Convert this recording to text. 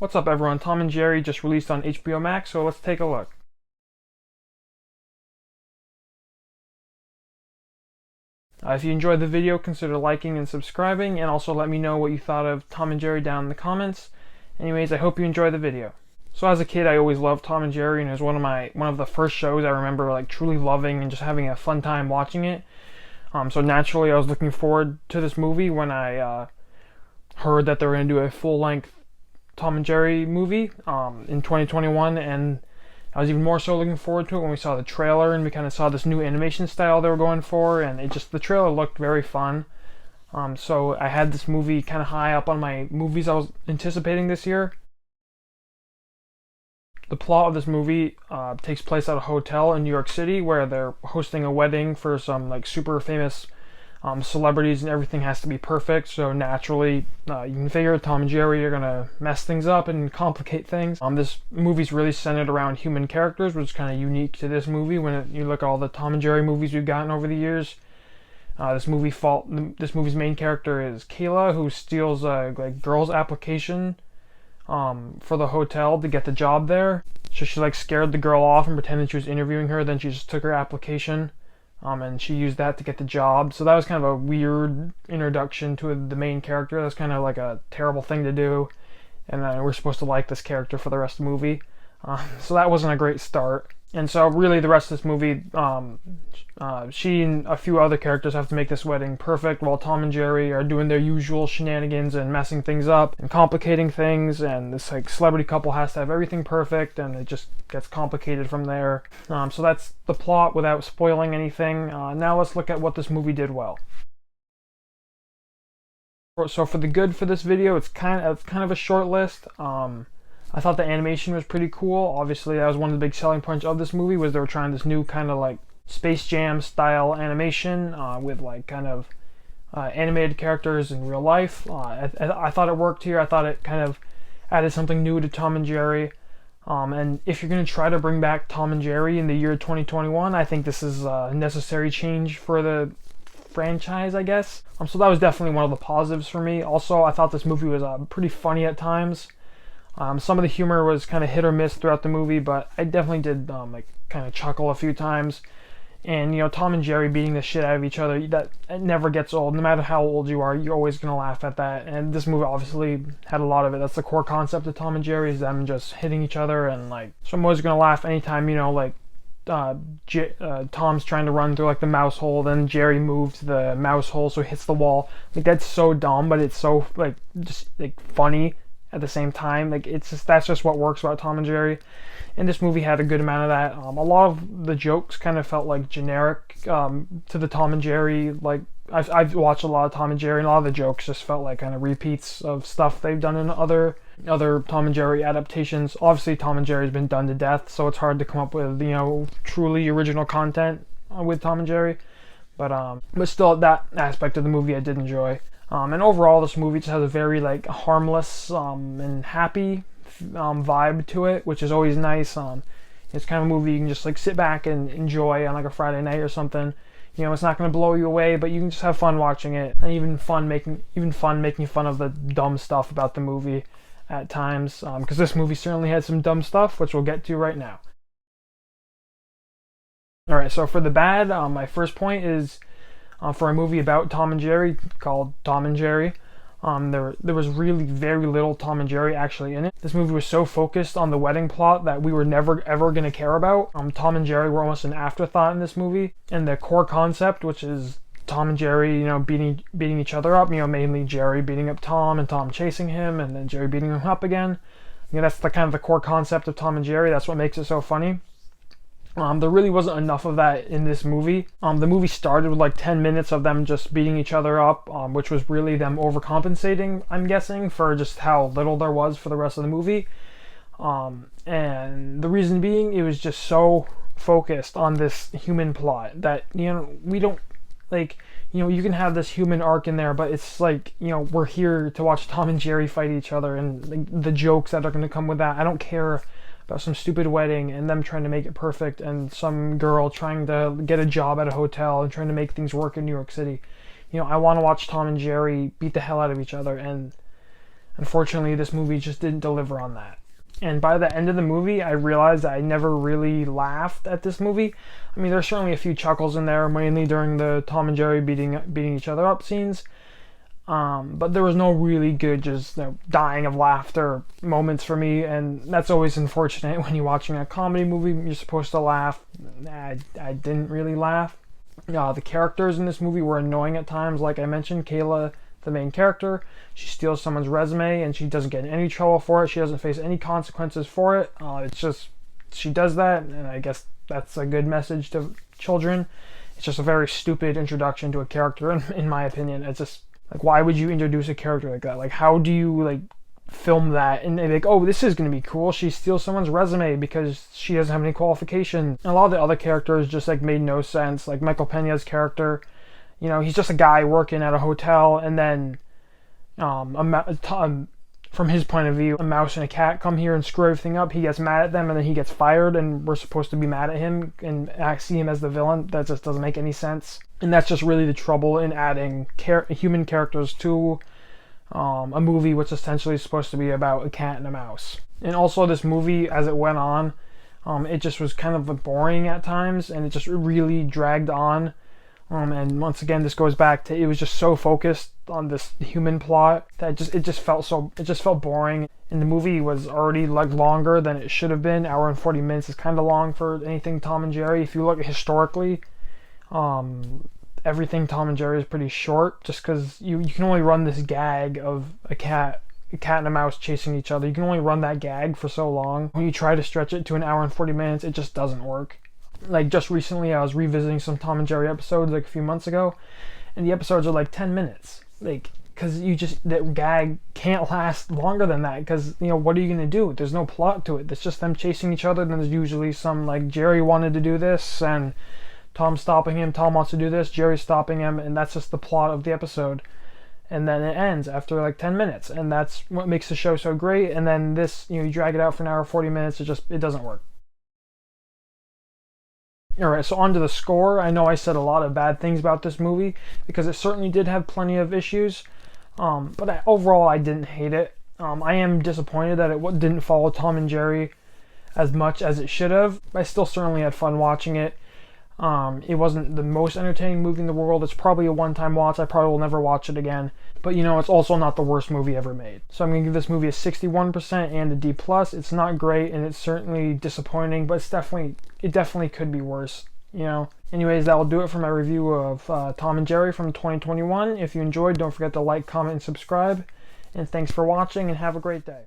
What's up everyone, Tom and Jerry just released on HBO Max, so let's take a look. If you enjoyed the video, consider liking and subscribing, and also let me know what you thought of Tom and Jerry down in the comments. Anyways, I hope you enjoy the video. So as a kid, I always loved Tom and Jerry, and it was one of the first shows I remember like truly loving and just having a fun time watching it. So naturally, I was looking forward to this movie when I heard that they were going to do a full-length Tom and Jerry movie in 2021, and I was even more so looking forward to it when we saw the trailer and we kind of saw this new animation style they were going for, and the trailer looked very fun. So I had this movie kind of high up on my movies I was anticipating this year. The plot of this movie takes place at a hotel in New York City where they're hosting a wedding for some like super famous celebrities, and everything has to be perfect. So naturally, you can figure Tom and Jerry are gonna mess things up and complicate things. This movie's really centered around human characters, which is kind of unique to this movie. You look at all the Tom and Jerry movies we've gotten over the years, this movie's main character is Kayla, who steals a girl's application for the hotel to get the job there. So she scared the girl off and pretended she was interviewing her. Then she just took her application. And she used that to get the job. So that was kind of a weird introduction to the main character. That's kind of like a terrible thing to do. And we're supposed to like this character for the rest of the movie. So that wasn't a great start. And so really the rest of this movie, she and a few other characters have to make this wedding perfect while Tom and Jerry are doing their usual shenanigans and messing things up and complicating things. And this celebrity couple has to have everything perfect, and it just gets complicated from there. So that's the plot without spoiling anything. Now let's look at what this movie did well. So for the good for this video, it's kind of a short list. I thought the animation was pretty cool. Obviously, that was one of the big selling points of this movie, was they were trying this new kind of like Space Jam style animation with animated characters in real life. I thought it worked here. I thought it kind of added something new to Tom and Jerry. And if you're going to try to bring back Tom and Jerry in the year 2021, I think this is a necessary change for the franchise, I guess. So that was definitely one of the positives for me. Also, I thought this movie was pretty funny at times. Some of the humor was kind of hit or miss throughout the movie, but I definitely did kind of chuckle a few times. And Tom and Jerry beating the shit out of each other, it never gets old. No matter how old you are, you're always gonna laugh at that. And this movie obviously had a lot of it. That's the core concept of Tom and Jerry, is them just hitting each other, and so I'm always gonna laugh anytime Tom's trying to run through the mouse hole, then Jerry moves the mouse hole so he hits the wall. That's so dumb, but it's so just funny at the same time. That's just what works about Tom and Jerry, and this movie had a good amount of that. A lot of the jokes kind of felt generic to the Tom and Jerry. I've watched a lot of Tom and Jerry, and a lot of the jokes just felt like kind of repeats of stuff they've done in other Tom and Jerry adaptations. Obviously, Tom and Jerry's been done to death, so it's hard to come up with truly original content with Tom and Jerry. But still, that aspect of the movie I did enjoy. And overall, this movie just has a very harmless and happy vibe to it, which is always nice. It's kind of a movie you can just sit back and enjoy on a Friday night or something. It's not going to blow you away, but you can just have fun watching it, and even fun making fun of the dumb stuff about the movie at times. Because this movie certainly had some dumb stuff, which we'll get to right now. All right, so for the bad, my first point is. For a movie about Tom and Jerry called Tom and Jerry, there was really very little Tom and Jerry actually in it. This movie was so focused on the wedding plot that we were never ever going to care about. Tom and Jerry were almost an afterthought in this movie, and the core concept, which is Tom and Jerry, beating each other up, mainly Jerry beating up Tom and Tom chasing him, and then Jerry beating him up again. That's the kind of the core concept of Tom and Jerry. That's what makes it so funny. There really wasn't enough of that in this movie. The movie started with 10 minutes of them just beating each other up, which was really them overcompensating, I'm guessing, for just how little there was for the rest of the movie. And the reason being, it was just so focused on this human plot that, we don't, you can have this human arc in there, but it's we're here to watch Tom and Jerry fight each other, and the jokes that are going to come with that. I don't care about some stupid wedding and them trying to make it perfect, and some girl trying to get a job at a hotel and trying to make things work in New York City. I want to watch Tom and Jerry beat the hell out of each other, and Unfortunately, this movie just didn't deliver on that. And by the end of the movie, I realized I never really laughed at this movie. I mean, there's certainly a few chuckles in there, mainly during the Tom and Jerry beating each other up scenes. But there was no really good, just dying of laughter moments for me, and that's always unfortunate when you're watching a comedy movie. You're supposed to laugh. I didn't really laugh. The characters in this movie were annoying at times. Like I mentioned, Kayla, the main character, she steals someone's resume and she doesn't get in any trouble for it. She doesn't face any consequences for it. It's just she does that, and I guess that's a good message to children. It's just a very stupid introduction to a character, in my opinion. It's just like, why would you introduce a character like that? Like, how do you like film that and they're like, oh, this is going to be cool. She steals someone's resume because she doesn't have any qualifications. And a lot of the other characters just like made no sense. Like Michael Pena's character, he's just a guy working at a hotel, and then from his point of view, a mouse and a cat come here and screw everything up. He gets mad at them, and then he gets fired, and we're supposed to be mad at him and see him as the villain. That just doesn't make any sense. And that's just really the trouble in adding human characters to a movie which essentially is supposed to be about a cat and a mouse. And also, this movie, as it went on, it just was kind of boring at times, and it just really dragged on. And once again, this goes back to, it was just so focused on this human plot that it just felt boring. And the movie was already like longer than it should have been. Hour and 40 minutes is kind of long for anything Tom and Jerry. If you look historically, everything Tom and Jerry is pretty short, just because you can only run this gag of a cat and a mouse chasing each other. You can only run that gag for so long. When you try to stretch it to an hour and 40 minutes, it just doesn't work. Like just recently, I was revisiting some Tom and Jerry episodes like a few months ago, and the episodes are like 10 minutes. Like, because that gag can't last longer than that, because what are you gonna do? There's no plot to it. It's just them chasing each other. Then there's usually some like, Jerry wanted to do this and Tom's stopping him. Tom wants to do this, Jerry's stopping him, and that's just the plot of the episode. And then it ends after like 10 minutes, and that's what makes the show so great. And then this, you drag it out for an hour 40 minutes, it doesn't work. Alright, so on to the score. I know I said a lot of bad things about this movie, because it certainly did have plenty of issues, but overall I didn't hate it. I am disappointed that it didn't follow Tom and Jerry as much as it should have. I still certainly had fun watching it. It wasn't the most entertaining movie in the world. It's probably a one-time watch. I probably will never watch it again. But it's also not the worst movie ever made. So I'm going to give this movie a 61% and a D+. It's not great, and it's certainly disappointing, but it definitely could be worse. Anyways, that will do it for my review of Tom and Jerry from 2021. If you enjoyed, don't forget to like, comment, and subscribe. And thanks for watching, and have a great day.